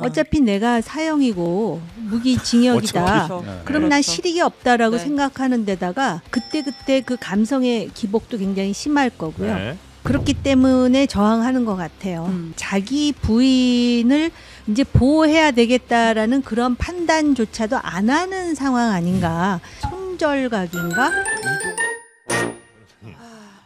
어차피 내가 사형이고 무기징역이다. 네. 그럼 난 그렇죠. 실익이 없다라고 네. 생각하는 데다가 그때그때 그 감성의 기복도 굉장히 심할 거고요. 네. 그렇기 때문에 저항하는 것 같아요. 자기 부인을 이제 보호해야 되겠다라는 그런 판단조차도 안 하는 상황 아닌가. 손절각인가?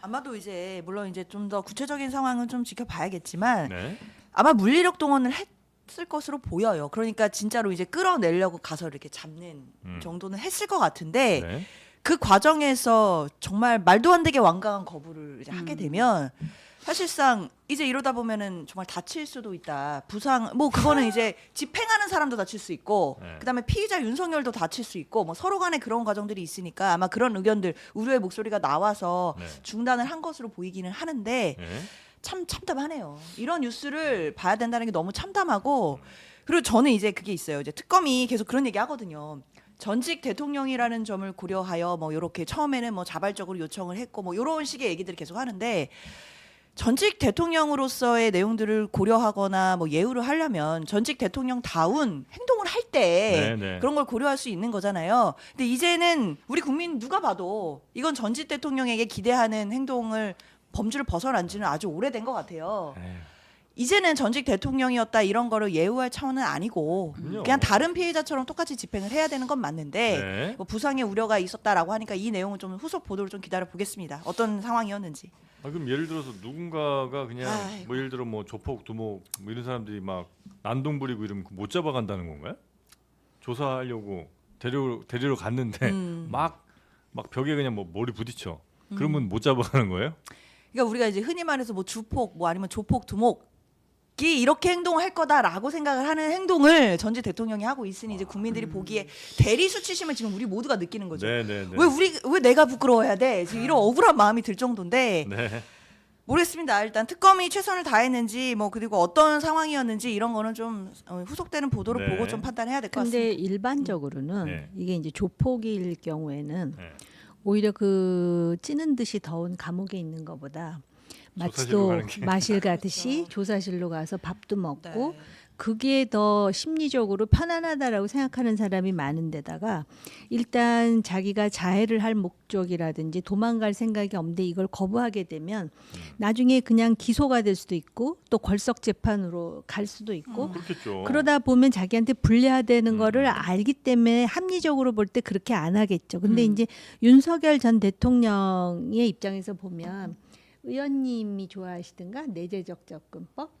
아마도 이제 물론 이제 좀 더 구체적인 상황은 좀 지켜봐야겠지만 네. 아마 물리력 동원을 했을 것으로 보여요. 그러니까 진짜로 이제 끌어내려고 가서 이렇게 잡는 정도는 했을 것 같은데 네. 그 과정에서 정말 말도 안 되게 완강한 거부를 이제 하게 되면 사실상 이제 이러다 보면은 정말 다칠 수도 있다. 부상 뭐 그거는 이제 집행하는 사람도 다칠 수 있고 네. 그다음에 피의자 윤석열도 다칠 수 있고 뭐 서로 간에 그런 과정들이 있으니까 아마 그런 의견들 우려의 목소리가 나와서 네. 중단을 한 것으로 보이기는 하는데 네. 참 참담하네요. 이런 뉴스를 봐야 된다는 게 너무 참담하고 그리고 저는 이제 그게 있어요. 이제 특검이 계속 그런 얘기 하거든요. 전직 대통령이라는 점을 고려하여 뭐 이렇게 처음에는 뭐 자발적으로 요청을 했고 뭐 이런 식의 얘기들을 계속 하는데 전직 대통령으로서의 내용들을 고려하거나 뭐 예우를 하려면 전직 대통령다운 행동을 할 때 네, 네. 그런 걸 고려할 수 있는 거잖아요. 근데 이제는 우리 국민 누가 봐도 이건 전직 대통령에게 기대하는 행동을 범주를 벗어난 지는 아주 오래된 것 같아요. 에휴. 이제는 전직 대통령이었다 이런 거를 예우할 차원은 아니고 그럼요. 그냥 다른 피해자처럼 똑같이 집행을 해야 되는 건 맞는데 네. 뭐 부상의 우려가 있었다라고 하니까 이 내용은 좀 후속 보도를 좀 기다려 보겠습니다. 어떤 상황이었는지. 그럼 예를 들어서 누군가가 그냥 아이고. 뭐 예를 들어 뭐 조폭, 두목 뭐 이런 사람들이 막 난동 부리고 이러면 못 잡아간다는 건가요? 조사하려고 데리러 갔는데 막 벽에 그냥 뭐 머리 부딪혀. 그러면 못 잡아가는 거예요? 그러니까 우리가 이제 흔히 말해서 뭐 주폭 뭐 아니면 조폭 두목이 이렇게 행동을 할 거다라고 생각을 하는 행동을 전직 대통령이 하고 있으니 이제 국민들이 보기에 대리 수치심을 지금 우리 모두가 느끼는 거죠. 네네네. 왜 내가 부끄러워야 돼? 지금 이런 억울한 마음이 들 정도인데 네. 모르겠습니다. 일단 특검이 최선을 다했는지 뭐 그리고 어떤 상황이었는지 이런 거는 좀 후속되는 보도를 네. 보고 좀 판단해야 될 것 근데 같습니다. 일반적으로는 네. 이게 이제 조폭일 경우에는 네. 오히려 그 찌는 듯이 더운 감옥에 있는 것보다 조사실로 마치도 가는 게. 마실 가듯이 그렇죠. 조사실로 가서 밥도 먹고 네. 그게 더 심리적으로 편안하다라고 생각하는 사람이 많은 데다가 일단 자기가 자해를 할 목적이라든지 도망갈 생각이 없는데 이걸 거부하게 되면 나중에 그냥 기소가 될 수도 있고 또 걸석 재판으로 갈 수도 있고 그렇겠죠. 그러다 보면 자기한테 불리하다는 거를 알기 때문에 합리적으로 볼 때 그렇게 안 하겠죠. 근데 이제 윤석열 전 대통령의 입장에서 보면 의원님이 좋아하시던가 내재적 접근법?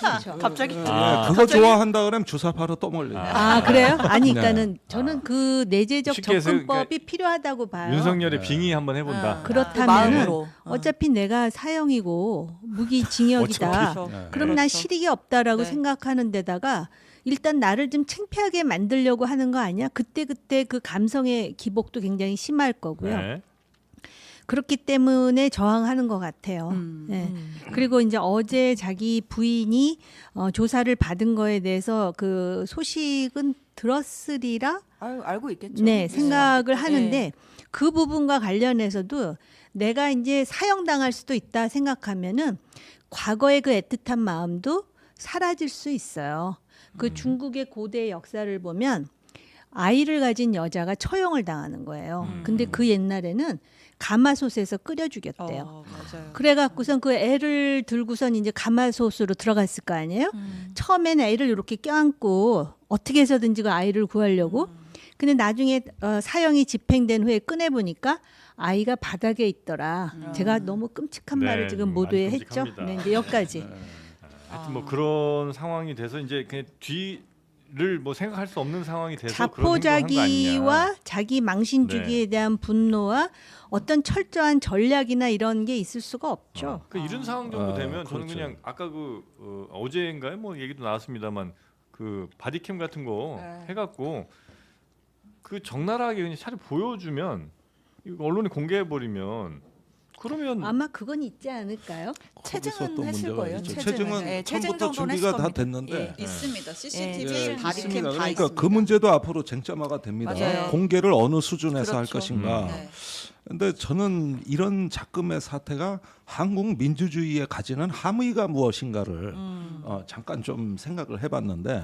그렇죠. 갑자기 그거 좋아한다 그러면 주사 바로 떠몰려. 아 그래요? 아니 네. 그러니까는 저는 그 내재적 쉽게 해서 접근법이 필요하다고 봐요. 윤석열의 빙의 한번 해본다. 그 그렇다면은 마음으로. 어차피 내가 사형이고 무기징역이다. 그렇죠. 네. 그럼 난 그렇죠. 실익이 없다라고 네. 생각하는 데다가 일단 나를 좀 창피하게 만들려고 하는 거 아니야? 그때 그 감성의 기복도 굉장히 심할 거고요. 네. 그렇기 때문에 저항하는 것 같아요. 네. 그리고 이제 어제 자기 부인이 조사를 받은 거에 대해서 그 소식은 들었으리라 알고 있겠죠. 네, 생각을 네. 하는데 그 부분과 관련해서도 내가 이제 사형당할 수도 있다 생각하면은 과거의 그 애틋한 마음도 사라질 수 있어요. 그 중국의 고대 역사를 보면 아이를 가진 여자가 처형을 당하는 거예요. 근데 그 옛날에는 가마솥에서 끓여 죽였대요. 맞아요. 그래갖고선 그 애를 들고선 이제 가마솥으로 들어갔을 거 아니에요? 처음에는 애를 이렇게 껴안고 어떻게 해서든지 그 아이를 구하려고. 근데 나중에 사형이 집행된 후에 꺼내보니까 아이가 바닥에 있더라. 제가 너무 끔찍한 네, 말을 지금 많이 모두에 했죠. 끔찍합니다. 네, 이제 여기까지. 하여튼 뭐 그런 상황이 돼서 이제 그냥 뒤를 뭐 생각할 수 없는 상황이 돼서 그런 행동을 한거 자포자기와 아니냐. 자기 망신주기에 대한 분노와 어떤 철저한 전략이나 이런 게 있을 수가 없죠. 그 이런 상황 정도 되면 저는 그렇죠. 그냥 아까 그 어제인가요? 뭐 얘기도 나왔습니다만 그 바디캠 같은 거 네. 해갖고 그 적나라하게 그냥 차라리 보여주면 이거 언론에 공개해 버리면 그러면 아마 그건 있지 않을까요? 체증은 또 했을 문제가 거예요. 있죠. 체증은. 체증은 네, 체증 처음부터 정도는 준비가 했을 다 겁니다. 됐는데 예. 있습니다. CCTV, 예, 바디캠 있습니다. 다 그러니까 있습니다. 그 문제도 앞으로 쟁점화가 됩니다. 맞아요. 공개를 어느 수준에서 할 그렇죠. 것인가. 네. 근데 저는 이런 작금의 사태가 한국 민주주의에 가지는 함의가 무엇인가를 잠깐 좀 생각을 해봤는데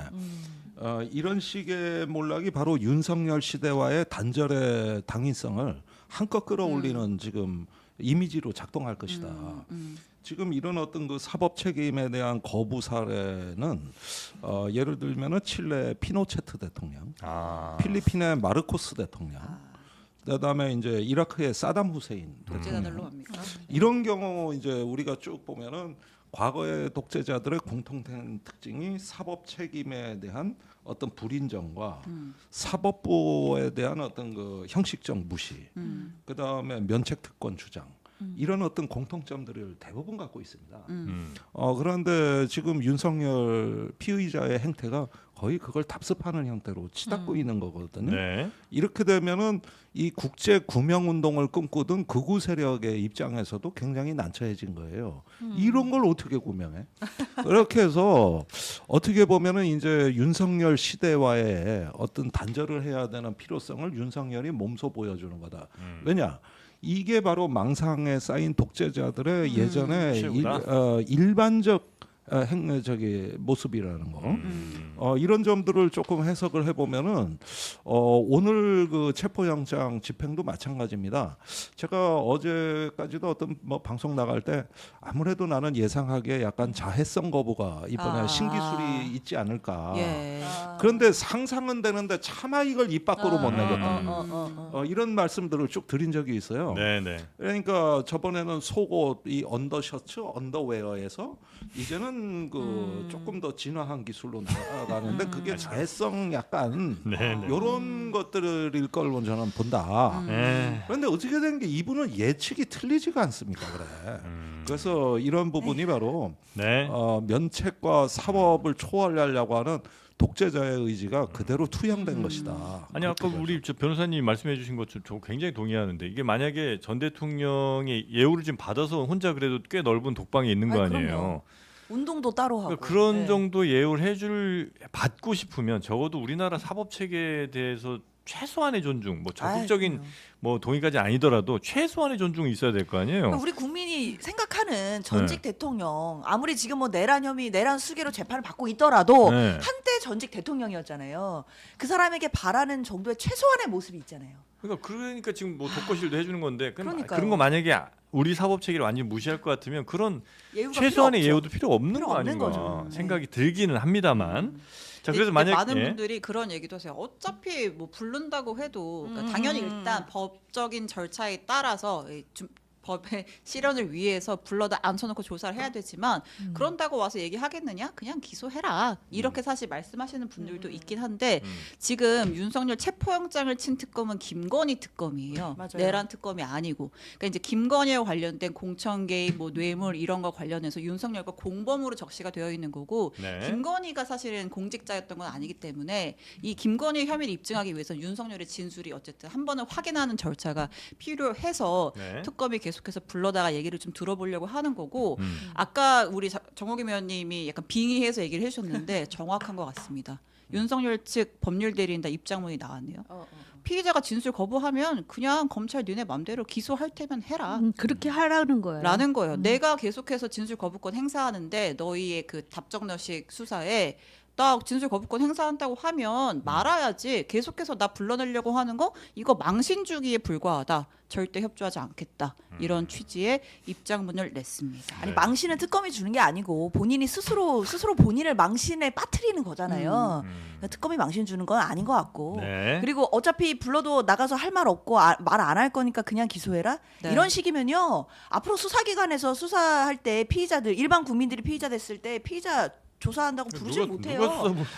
이런 식의 몰락이 바로 윤석열 시대와의 단절의 당위성을 한껏 끌어올리는 지금 이미지로 작동할 것이다. 지금 이런 어떤 그 사법 책임에 대한 거부 사례는 예를 들면은 칠레 피노체트 대통령, 필리핀의 마르코스 대통령, 그다음에 이제 이라크의 사담 후세인 독재자들로 갑니까? 이런 경우 이제 우리가 쭉 보면은 과거의 독재자들의 공통된 특징이 사법 책임에 대한 어떤 불인정과 사법부에 대한 어떤 그 형식적 무시, 그다음에 면책 특권 주장. 이런 어떤 공통점들을 대부분 갖고 있습니다. 그런데 지금 윤석열 피의자의 행태가 거의 그걸 답습하는 형태로 치닫고 있는 거거든요. 네. 이렇게 되면은 이 국제 구명 운동을 꿈꾸던 극우 세력의 입장에서도 굉장히 난처해진 거예요. 이런 걸 어떻게 구명해? 그렇게 해서 어떻게 보면은 이제 윤석열 시대와의 어떤 단절을 해야 되는 필요성을 윤석열이 몸소 보여주는 거다. 왜냐? 이게 바로 망상에 쌓인 독재자들의 예전에 일반적 모습이라는 거. 이런 점들을 조금 해석을 해보면은 오늘 그 체포영장 집행도 마찬가지입니다. 제가 어제까지도 어떤 뭐 방송 나갈 때 아무래도 나는 예상하기에 약간 자해성 거부가 이번에 신기술이 있지 않을까. 예. 그런데 상상은 되는데 차마 이걸 입 밖으로 못 내겠다. 이런 말씀들을 쭉 드린 적이 있어요. 네네. 그러니까 저번에는 속옷, 이 언더셔츠, 언더웨어에서 이제는 그 조금 더 진화한 기술로 나아가는데 그게 자해성 약간 네네. 이런 것들일 걸 저는 본다. 네. 그런데 어떻게 된 게 이분은 예측이 틀리지가 않습니까, 그래. 그래서 이런 부분이 바로 네. 면책과 사법을 초월하려고 하는 독재자의 의지가 그대로 투영된 것이다. 아니 아까 그렇게 우리 저 변호사님 말씀해주신 것좀 저 굉장히 동의하는데 이게 만약에 전 대통령이 예우를 지금 받아서 혼자 그래도 꽤 넓은 독방에 있는 거 아니, 아니에요. 그럼요. 운동도 따로 하고. 그러니까 그런 네. 정도 예우를 받고 싶으면 적어도 우리나라 사법 체계에 대해서 최소한의 존중, 뭐 적극적인 뭐 동의까지 아니더라도 최소한의 존중이 있어야 될 거 아니에요. 그러니까 우리 국민이 생각하는 전직 대통령 아무리 지금 뭐 내란 혐의, 내란 수계로 재판을 받고 있더라도 네. 한때 전직 대통령이었잖아요. 그 사람에게 바라는 정도의 최소한의 모습이 있잖아요. 그러니까 지금 뭐 독거실도 해주는 건데 그러니까요. 그런 거 만약에 우리 사법 체계를 완전히 무시할 것 같으면 그런 예우가 최소한의 필요 없죠. 예우도 필요 없는 필요 거 없는 아닌가 거죠. 생각이 들기는 합니다만. 자 그래서 근데 만약 많은 예. 분들이 그런 얘기도 하세요. 어차피 뭐 부른다고 해도 그러니까 당연히 일단 법적인 절차에 따라서 좀 법의 실현을 위해서 불러다 앉혀놓고 조사를 해야 되지만 그런다고 와서 얘기하겠느냐? 그냥 기소해라. 이렇게 사실 말씀하시는 분들도 있긴 한데 지금 윤석열 체포영장을 친 특검은 김건희 특검이에요. 맞아요. 내란 특검이 아니고. 그러니까 이제 김건희와 관련된 공천 개입, 뭐 뇌물 이런 거 관련해서 윤석열과 공범으로 적시가 되어 있는 거고 네. 김건희가 사실은 공직자였던 건 아니기 때문에 이 김건희 혐의를 입증하기 위해서 윤석열의 진술이 어쨌든 한 번은 확인하는 절차가 필요해서 네. 특검이 계속해서 불러다가 얘기를 좀 들어보려고 하는 거고 아까 우리 정호김 의원님이 약간 빙의해서 얘기를 해주셨는데 정확한 것 같습니다. 윤석열 측 법률 대리인단 입장문이 나왔네요. 피의자가 진술 거부하면 그냥 검찰 니네 맘대로 기소할 테면 해라. 그렇게 하라는 거예요. 라는 거예요. 내가 계속해서 진술 거부권 행사하는데 너희의 그 답정너식 수사에 나 진술 거부권 행사한다고 하면 말아야지. 계속해서 나 불러내려고 하는 거 이거 망신 주기에 불과하다. 절대 협조하지 않겠다. 이런 취지의 입장문을 냈습니다. 아니 망신은 특검이 주는 게 아니고 본인이 스스로 본인을 망신에 빠뜨리는 거잖아요. 그러니까 특검이 망신 주는 건 아닌 것 같고. 네. 그리고 어차피 불러도 나가서 할 말 없고 말 안 할 거니까 그냥 기소해라. 네. 이런 식이면요. 앞으로 수사기관에서 수사할 때 피의자들 일반 국민들이 피의자 됐을 때 피의자 조사한다고 부르질 못해요.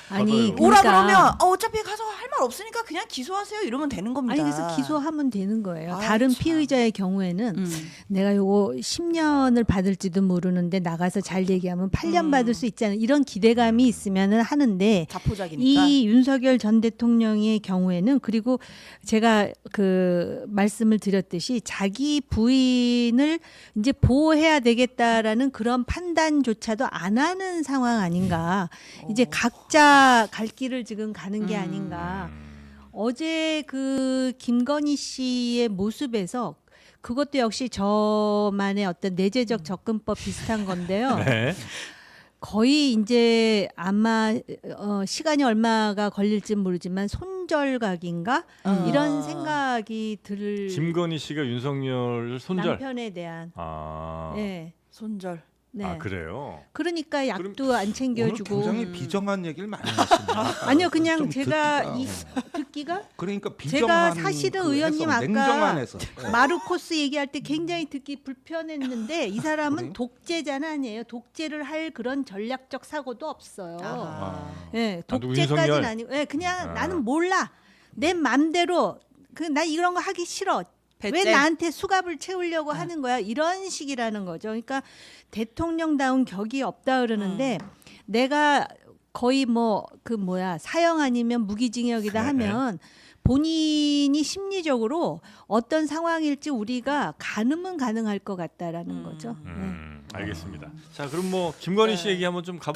아니, 오라 그러니까- 그러면 어차피 가서 할 말 없으니까 그냥 기소하세요 이러면 되는 겁니다. 아니 그래서 기소하면 되는 거예요. 아이, 다른 참. 피의자의 경우에는 내가 요거 10년을 받을지도 모르는데 나가서 잘 얘기하면 8년 받을 수 있잖아요. 이런 기대감이 있으면은 하는데 자포자기니까. 이 윤석열 전 대통령의 경우에는 그리고 제가 그 말씀을 드렸듯이 자기 부인을 이제 보호해야 되겠다라는 그런 판단조차도 안 하는 상황 아닌가. 이제 각자 갈 길을 지금 가는 게 아닌가. 어제 그 김건희 씨의 모습에서 그것도 역시 저만의 어떤 내재적 접근법 비슷한 건데요. 네. 거의 이제 아마 시간이 얼마가 걸릴지 모르지만 손절각인가 이런 생각이 들 김건희 씨가 윤석열 손절. 남편에 대한 아. 네. 손절. 네. 아 그래요. 그러니까 약도 안 오늘 챙겨주고 굉장히 비정한 얘기를 많이 하십니다. 아니요 그냥 좀 제가 듣기가, 듣기가 그러니까 제가 비정한 사실은 그 의원님 해석, 아까 냉정한 해석. 마르코스 얘기할 때 굉장히 듣기 불편했는데 이 사람은 그래요? 독재자는 아니에요. 독재를 할 그런 전략적 사고도 없어요. 아하. 예, 아, 누구 독재까지는 윤석열? 아니고, 예, 그냥 아. 나는 몰라. 내 맘대로 나 이런 거 하기 싫어. 왜 배째. 나한테 수갑을 채우려고 하는 거야? 이런 식이라는 거죠. 그러니까 대통령다운 격이 없다 그러는데 내가 거의 뭐 그 뭐야 사형 아니면 무기징역이다 네. 하면 본인이 심리적으로 어떤 상황일지 우리가 가늠은 가능할 것 같다라는 거죠. 네. 알겠습니다. 자 그럼 뭐 김건희 씨 얘기 한번 좀 가.